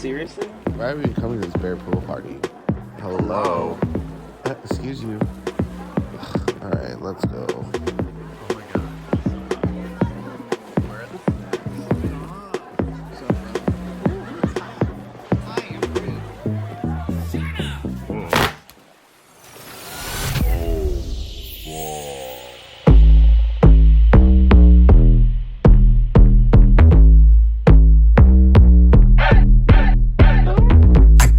Seriously? Why are we coming to this bear pool party? Whoa. Hello. Excuse you. All right, let's go. Oh my god. We're at the snacks. So I am rude.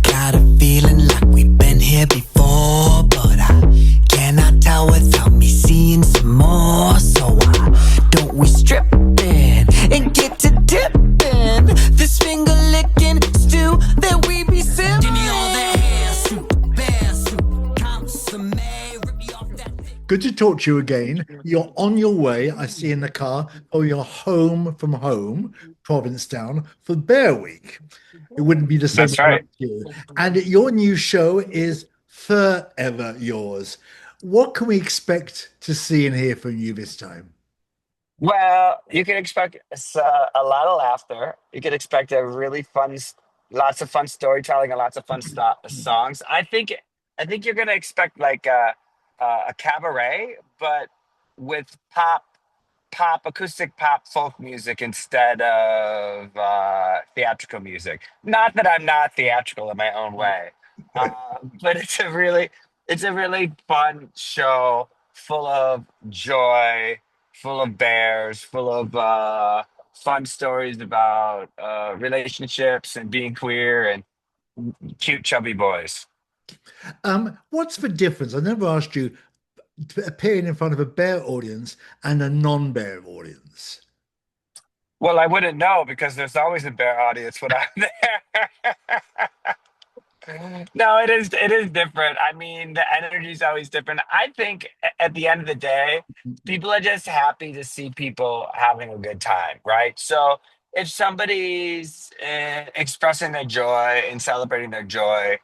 Got a feeling like we've been here before, but I cannot tell without me seeing some more. So why don't we strip in and get to dipping? This finger licking stew that we be sipping. Give me all that hair soup, bear soup, consomme, rip me off that thick. Good to talk to you again. You're on your way, I see in the car, or you're home from home, Provincetown, for Bear Week. It wouldn't be the same That's without right. you. And your new show is Forever Yours. What can we expect to see and hear from you this time? Well, you can expect a lot of laughter. You can expect a really lots of fun storytelling and lots of fun songs. I think you're gonna expect like a cabaret, but with acoustic pop folk music instead of theatrical music. Not that I'm not theatrical in my own way, but it's a really fun show full of joy, full of bears, full of fun stories about relationships and being queer and cute chubby boys. What's the difference? I never asked you appearing in front of a bear audience and a non-bear audience. Well, I wouldn't know because there's always a bear audience when I'm there. No, it is different. I mean, the energy is always different. I think at the end of the day, people are just happy to see people having a good time, right? So if somebody's expressing their joy and celebrating their joy,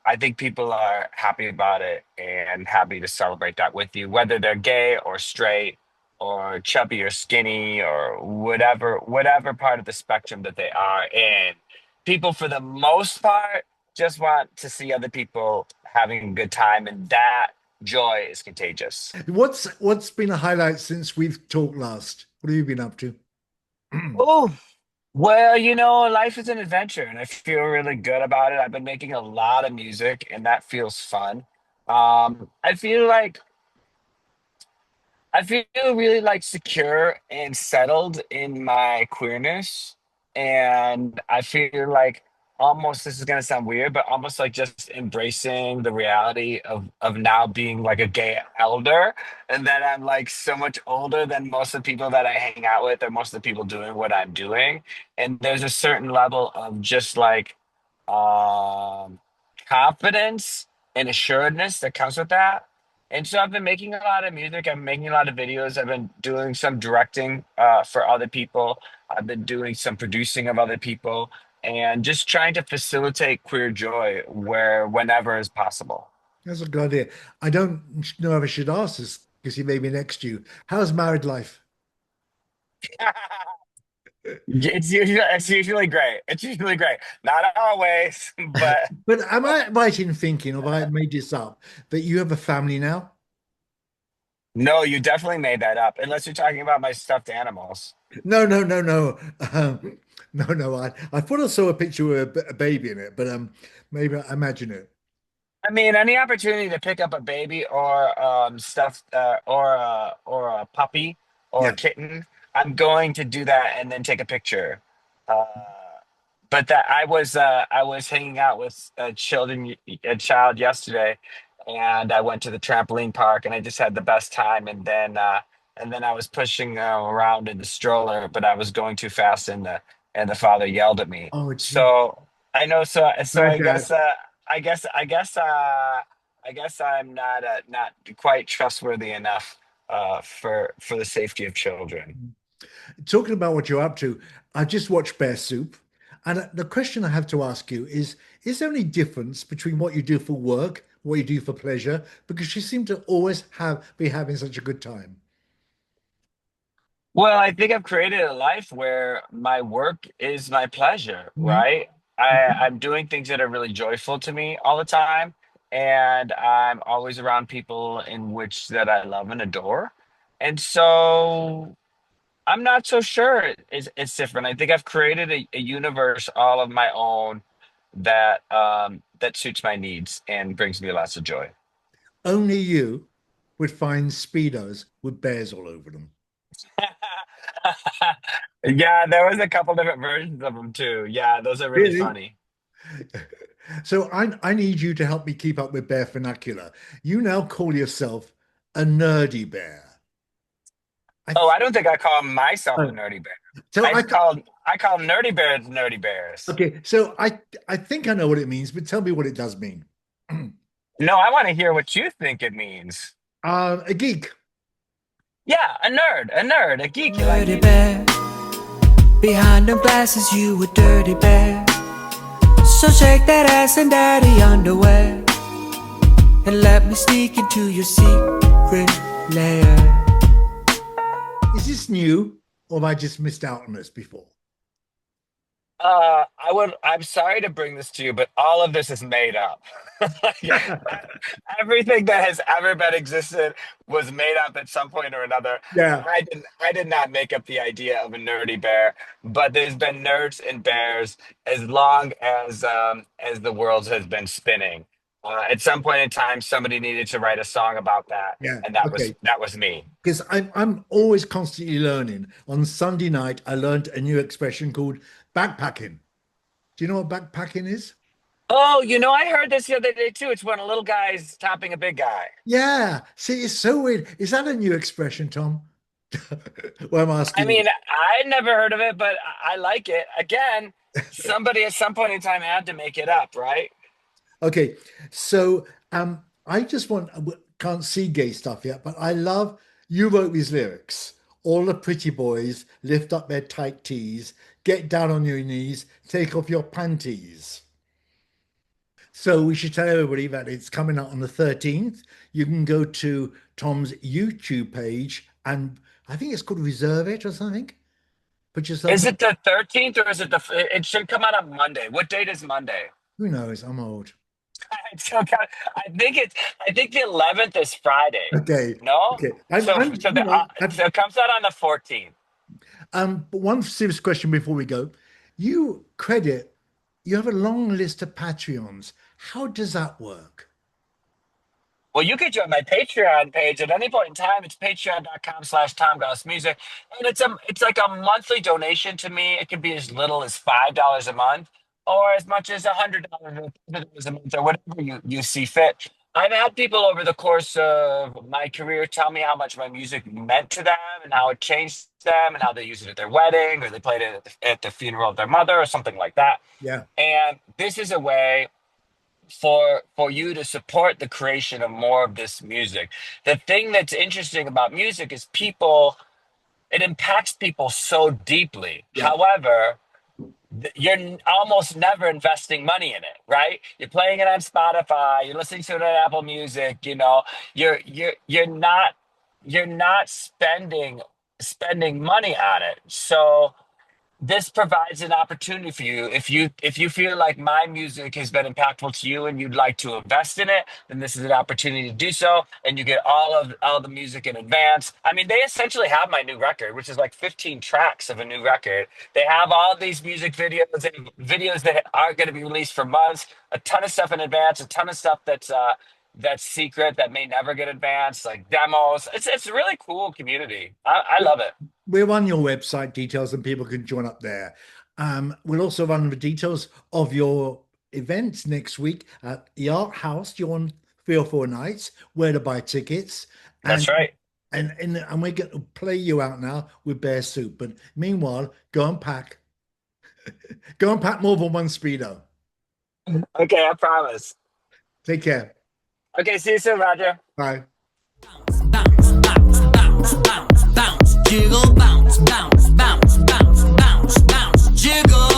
I think people are happy about it and happy to celebrate that with you, whether they're gay or straight or chubby or skinny or whatever part of the spectrum that they are in. People for the most part just want to see other people having a good time, and that joy is contagious. What's been a highlight since we've talked last? What have you been up to? Oh, well, life is an adventure and I feel really good about it. I've been making a lot of music and that feels fun. I feel really like secure and settled in my queerness. And I feel like almost, this is gonna sound weird, but almost like just embracing the reality of now being like a gay elder, and that I'm like so much older than most of the people that I hang out with or most of the people doing what I'm doing. And there's a certain level of just like um confidence and assuredness that comes with that. And so I've been making a lot of music. I'm making a lot of videos. I've been doing some directing for other people. I've been doing some producing of other people and just trying to facilitate queer joy whenever is possible. That's a good idea. I don't know if I should ask this because he may be next to you. How's married life? It's usually great. It's usually great. Not always, but But am I right in thinking, or have I made this up, that you have a family now? no, you definitely made that up. Unless you're talking about my stuffed animals. No, no, no, no. No, no. I thought I saw a picture with a baby in it, but maybe I imagine it. I mean, any opportunity to pick up a baby or stuffed or a puppy or a Yeah. kitten, I'm going to do that and then take a picture. Uh, but that I was hanging out with a child yesterday, and I went to the trampoline park and I just had the best time. And then I was pushing around in the stroller, but I was going too fast, and the father yelled at me. Oh, gee. So I know. So Bad I dad. guess. I guess I'm not quite trustworthy enough for the safety of children. Talking about what you're up to, I just watched Bear Soup, and the question I have to ask you is there any difference between what you do for work, what you do for pleasure? Because you seem to always be having such a good time. Well, I think I've created a life where my work is my pleasure, Mhm. right? I'm doing things that are really joyful to me all the time, and I'm always around people in which that I love and adore. And so I'm not so sure it's different. I think I've created a universe all of my own that suits my needs and brings me lots of joy. Only you would find Speedos with bears all over them. Yeah, there was a couple different versions of them too. Yeah, those are really Really? funny. So I need you to help me keep up with bear vernacular. You now call yourself a nerdy bear. I Oh, th I don't think I call myself a oh, nerdy bear. so I I call nerdy bears nerdy bears. okay. So I think I know what it means, but tell me what it does mean. No, I want to hear what you think it means. A geek. Yeah, a nerd, a geek like Dirty me. bear, behind them glasses you a dirty bear. So shake that ass in daddy underwear and let me sneak into your secret lair. Is this new, or have I just missed out on this before? I'm sorry to bring this to you, but all of this is made up. Everything that has ever been existed was made up at some point or another. Yeah, I did not make up the idea of a nerdy bear, but there's been nerds and bears as long as the world has been spinning. At some point in time, somebody needed to write a song about that, yeah. and Okay. that was me. Because I'm always constantly learning. On Sunday night, I learned a new expression called backpacking. Do you know what backpacking is? Oh, you know, I heard this the other day too. It's when a little guy's topping a big guy. Yeah. See, it's so weird. Is that a new expression, Tom? Well, I'm I asking you. mean, I never heard of it, but I like it. Again, somebody at some point in time had to make it up, right? Okay, so I just want can't see gay stuff yet, but I love you wrote these lyrics. All the pretty boys lift up their tight tees, get down on your knees, take off your panties. So we should tell everybody that it's coming out on the 13th. You can go to Tom's YouTube page and I think it's called Reserve It or something. Put yourself Is down. it the 13th or is it it should come out on Monday. What date is Monday? Who knows? I'm old. It's still got- I think the 11th is Friday. Okay. No? Okay. I'm you know, So it comes out on the 14th. But one serious question before we go. You credit, you have a long list of Patreons. How does that work? Well, you could join my Patreon page at any point in time. It's patreon.com/Tom Goss Music. And it's like a monthly donation to me. It could be as little as $5 a month or as much as $100 a month or whatever you see fit. I've had people over the course of my career tell me how much my music meant to them and how it changed them and how they use it at their wedding or they played it at the funeral of their mother or something like that. Yeah. And this is a way for you to support the creation of more of this music. The thing that's interesting about music is people it impacts people so deeply. Yeah. However, you're almost never investing money in it, right? You're playing it on Spotify, you're listening to it on Apple Music, you know, you're not spending money on it. So this provides an opportunity for you if you feel like my music has been impactful to you and you'd like to invest in it, then this is an opportunity to do so and you get all the music in advance. I mean, they essentially have my new record, which is like 15 tracks of a new record. They have all these music videos and videos that aren't going to be released for months, a ton of stuff in advance, a ton of stuff that's secret that may never get advanced, like demos. It's a really cool community. I love it. We're on your website details and people can join up there. We'll also run the details of your events next week at the Art House. You're on 3 or 4 nights, where to buy tickets. That's And right. and we're going to play you out now with Bear Soup. But meanwhile, go and pack more than one Speedo. Okay, I promise. Take care. Okay, see you soon, Roger. Bye. Bounce, bounce, bounce, bounce, bounce, jiggle, bounce, bounce, bounce, bounce, bounce, bounce, jiggle.